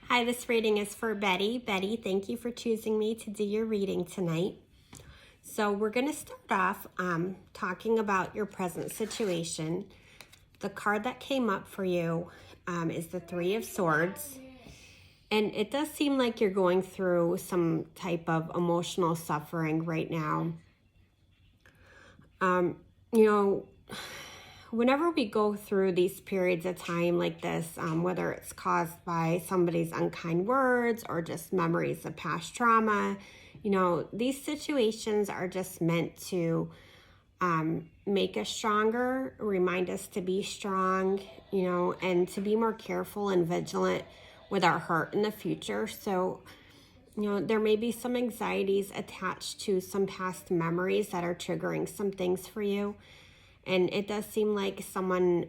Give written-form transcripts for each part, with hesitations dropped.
Hi, this reading is for Betty. Betty, thank you for choosing me to do your reading tonight. So we're going to start off talking about your present situation. The card that came up for you is the Three of Swords. And it does seem like you're going through some type of emotional suffering right now. Whenever we go through these periods of time like this, whether it's caused by somebody's unkind words or just memories of past trauma, these situations are just meant to make us stronger, remind us to be strong, and to be more careful and vigilant with our heart in the future. So, there may be some anxieties attached to some past memories that are triggering some things for you. And it does seem like someone,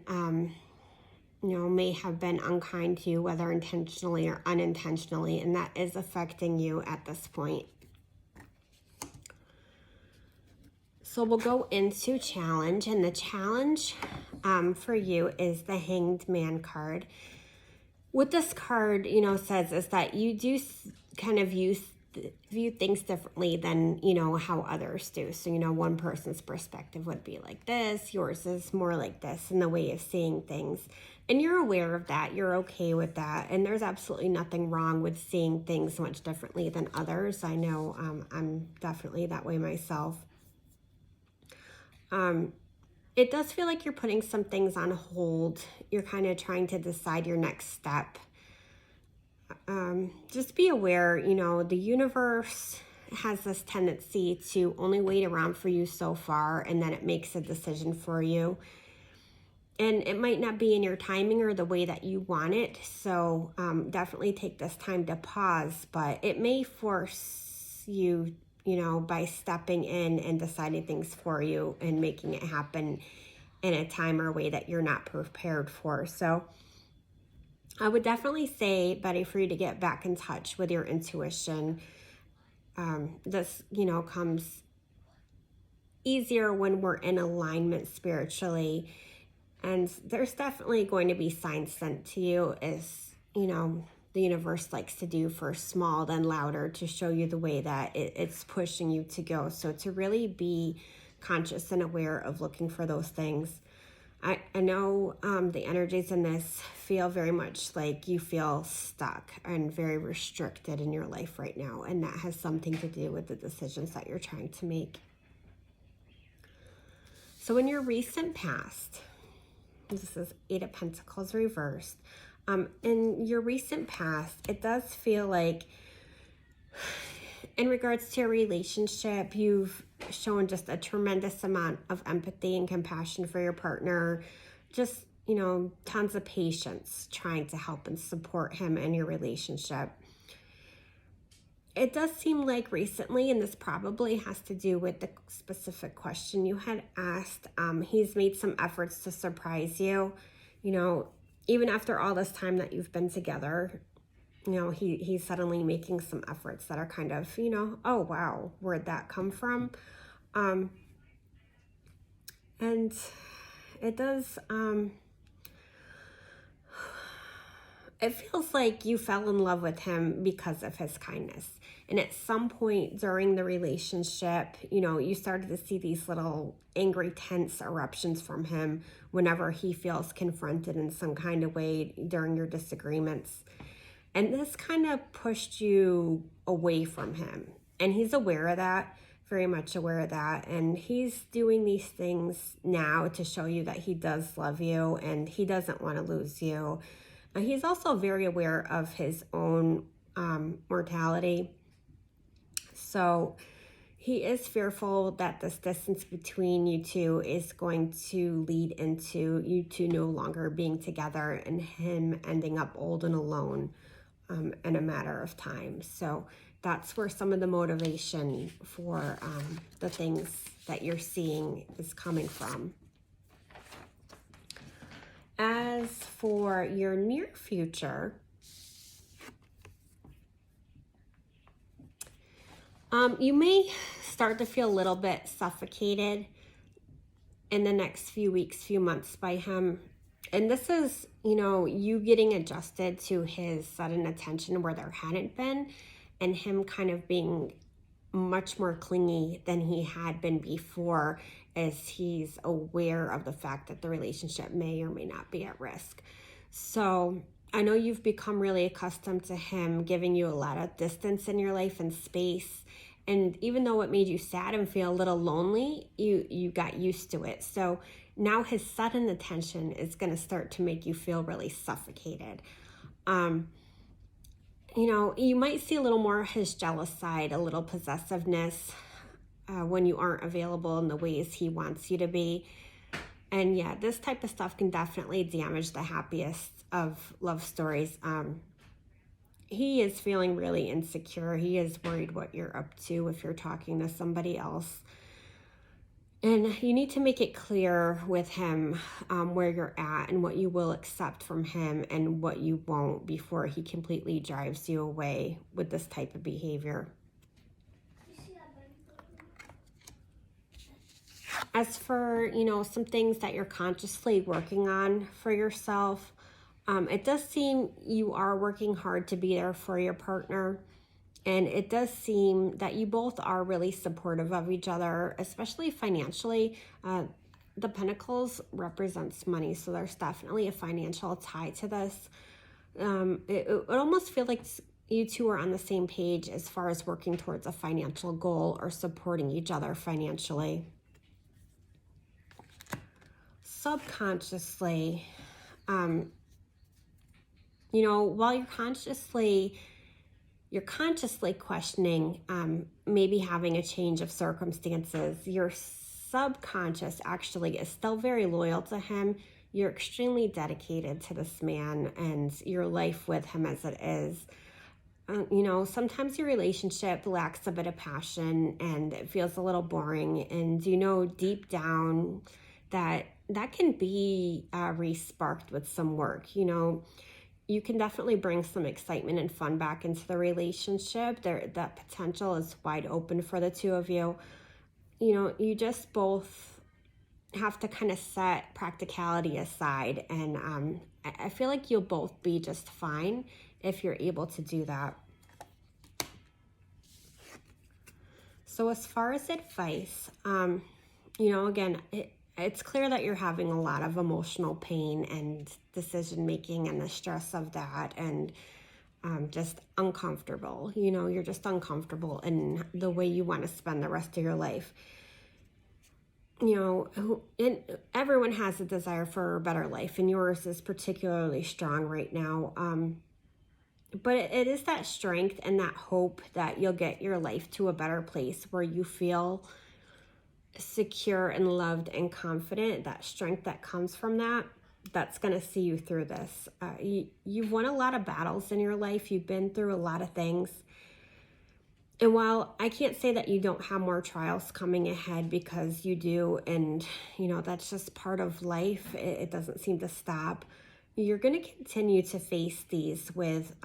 may have been unkind to you, whether intentionally or unintentionally, and that is affecting you at this point. So we'll go into challenge, and the challenge for you is the Hanged Man card. What this card, says is that you do kind of view things differently than, how others do. So, one person's perspective would be like this, yours is more like this in the way of seeing things. And you're aware of that, you're okay with that. And there's absolutely nothing wrong with seeing things much differently than others. I know I'm definitely that way myself. It does feel like you're putting some things on hold. You're kind of trying to decide your next step. Just be aware, the universe has this tendency to only wait around for you so far, and then it makes a decision for you. And it might not be in your timing or the way that you want it. So definitely take this time to pause, but it may force you, by stepping in and deciding things for you and making it happen in a time or way that you're not prepared for. So I would definitely say, Betty, for you to get back in touch with your intuition. This, comes easier when we're in alignment spiritually. And there's definitely going to be signs sent to you, as, the universe likes to do, first small, then louder, to show you the way that it's pushing you to go. So to really be conscious and aware of looking for those things. I know the energies in this feel very much like you feel stuck and very restricted in your life right now. And that has something to do with the decisions that you're trying to make. So in your recent past, this is Eight of Pentacles reversed. In your recent past, it does feel like in regards to your relationship, you've shown just a tremendous amount of empathy and compassion for your partner. Just, tons of patience trying to help and support him in your relationship. It does seem like recently, and this probably has to do with the specific question you had asked, he's made some efforts to surprise you. Even after all this time that you've been together, he's suddenly making some efforts that are kind of, oh, wow, where'd that come from? And it does, it feels like you fell in love with him because of his kindness. And at some point during the relationship, you started to see these little angry, tense eruptions from him whenever he feels confronted in some kind of way during your disagreements. And this kind of pushed you away from him. And he's aware of that, very much aware of that. And he's doing these things now to show you that he does love you and he doesn't want to lose you. And he's also very aware of his own mortality. So he is fearful that this distance between you two is going to lead into you two no longer being together and him ending up old and alone in a matter of time. So that's where some of the motivation for the things that you're seeing is coming from. As for your near future, you may start to feel a little bit suffocated in the next few weeks, few months by him. And this is, you getting adjusted to his sudden attention where there hadn't been, and him kind of being much more clingy than he had been before, as he's aware of the fact that the relationship may or may not be at risk. So I know you've become really accustomed to him giving you a lot of distance in your life and space. And even though it made you sad and feel a little lonely, you got used to it. So now his sudden attention is going to start to make you feel really suffocated. You might see a little more of his jealous side, a little possessiveness when you aren't available in the ways he wants you to be. And yeah, this type of stuff can definitely damage the happiest of love stories. He is feeling really insecure. He is worried what you're up to if you're talking to somebody else. And you need to make it clear with him where you're at and what you will accept from him and what you won't before he completely drives you away with this type of behavior. As for, some things that you're consciously working on for yourself, it does seem you are working hard to be there for your partner. And it does seem that you both are really supportive of each other, especially financially. The Pentacles represents money, so there's definitely a financial tie to this. It almost feels like you two are on the same page as far as working towards a financial goal or supporting each other financially. Subconsciously, while you're consciously questioning maybe having a change of circumstances, your subconscious actually is still very loyal to him. You're extremely dedicated to this man and your life with him as it is. Sometimes your relationship lacks a bit of passion and it feels a little boring, and deep down that can be re-sparked with some work. You can definitely bring some excitement and fun back into the relationship. That potential is wide open for the two of you. You just both have to kind of set practicality aside, and I feel like you'll both be just fine if you're able to do that. So as far as advice, again, it's clear that you're having a lot of emotional pain and decision making and the stress of that, and just uncomfortable. You're just uncomfortable in the way you want to spend the rest of your life. And everyone has a desire for a better life, and yours is particularly strong right now. But it is that strength and that hope that you'll get your life to a better place where you feel secure and loved and confident. That strength that comes from that's going to see you through this. You've won a lot of battles in your life. You've been through a lot of things. And while I can't say that you don't have more trials coming ahead, because you do, and that's just part of life, it doesn't seem to stop, you're going to continue to face these with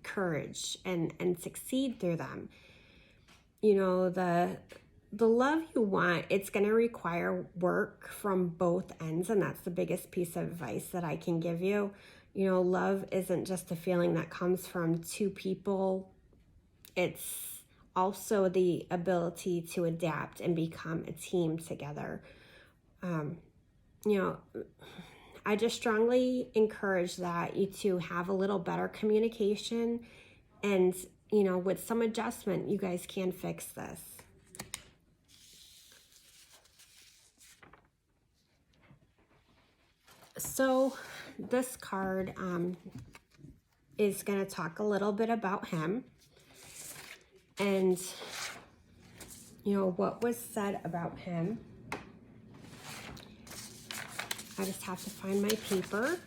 courage and succeed through them. The love you want, it's going to require work from both ends, and that's the biggest piece of advice that I can give you. Love isn't just a feeling that comes from two people. It's also the ability to adapt and become a team together. I just strongly encourage that you two have a little better communication, and, with some adjustment, you guys can fix this. So this card is going to talk a little bit about him and, what was said about him. I just have to find my paper.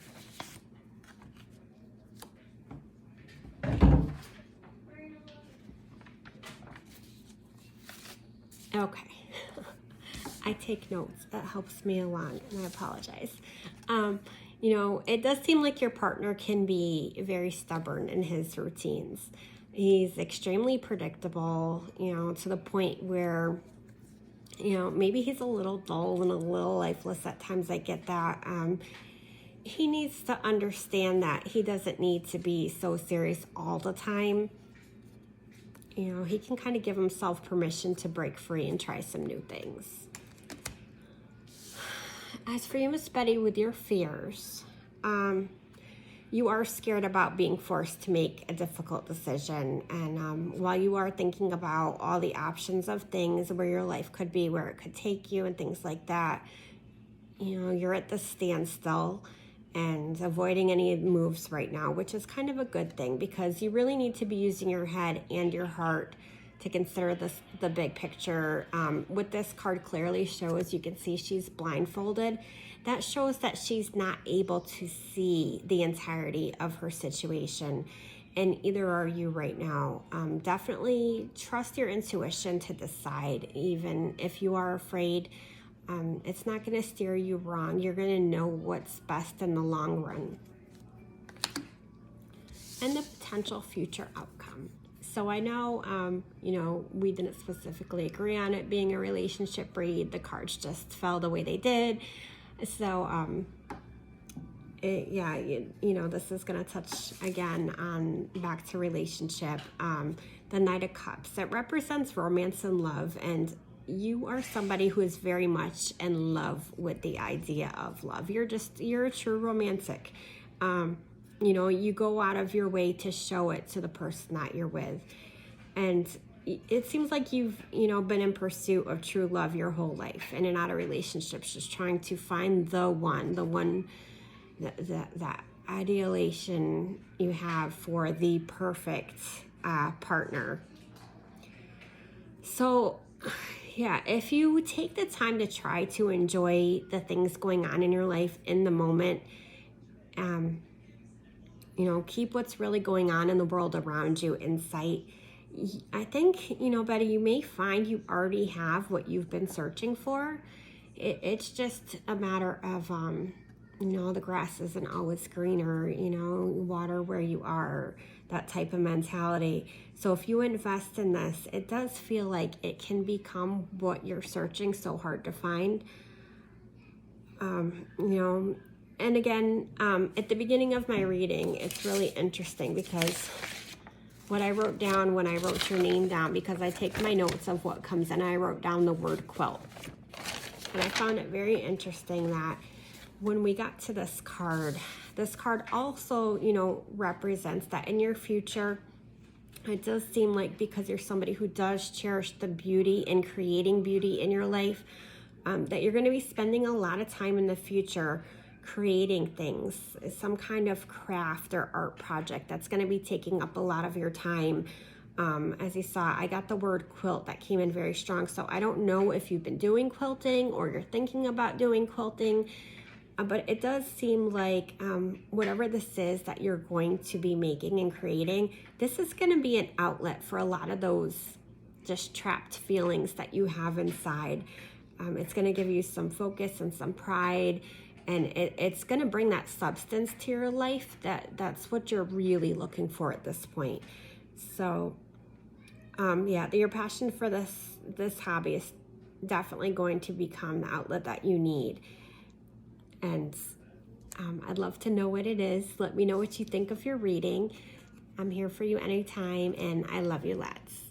Okay. I take notes. That helps me along, and I apologize. It does seem like your partner can be very stubborn in his routines. He's extremely predictable, to the point where maybe he's a little dull and a little lifeless at times. I get that. He needs to understand that he doesn't need to be so serious all the time. He can kind of give himself permission to break free and try some new things. As for you, Miss Betty, with your fears, you are scared about being forced to make a difficult decision. And while you are thinking about all the options of things, where your life could be, where it could take you and things like that, you're at the standstill and avoiding any moves right now, which is kind of a good thing, because you really need to be using your head and your heart to consider the big picture. What this card clearly shows, you can see she's blindfolded. That shows that she's not able to see the entirety of her situation, and either are you right now. Definitely trust your intuition to decide, even if you are afraid. It's not going to steer you wrong. You're going to know what's best in the long run. And the potential future outcome. So I know, we didn't specifically agree on it being a relationship read. The cards just fell the way they did. So, this is going to touch again on back to relationship. The Knight of Cups, it represents romance and love, and you are somebody who is very much in love with the idea of love. You're a true romantic. You go out of your way to show it to the person that you're with. And it seems like you've, been in pursuit of true love your whole life, in and out of relationships, just trying to find the one, that ideation you have for the perfect partner. So, yeah, if you take the time to try to enjoy the things going on in your life in the moment, keep what's really going on in the world around you in sight. I think, Betty, you may find you already have what you've been searching for. It's just a matter of, the grass isn't always greener, water where you are, that type of mentality. So if you invest in this, it does feel like it can become what you're searching so hard to find. And again, at the beginning of my reading, it's really interesting because what I wrote down when I wrote your name down, because I take my notes of what comes in, I wrote down the word quilt. And I found it very interesting that when we got to this card also, represents that in your future, it does seem like, because you're somebody who does cherish the beauty and creating beauty in your life, that you're going to be spending a lot of time in the future creating things, some kind of craft or art project that's going to be taking up a lot of your time. As you saw, I got the word quilt that came in very strong. So I don't know if you've been doing quilting or you're thinking about doing quilting, but it does seem like whatever this is that you're going to be making and creating, this is going to be an outlet for a lot of those just trapped feelings that you have inside. It's going to give you some focus and some pride, and it's going to bring that substance to your life. That's what you're really looking for at this point. So, your passion for this hobby is definitely going to become the outlet that you need. And I'd love to know what it is. Let me know what you think of your reading. I'm here for you anytime, and I love you lots.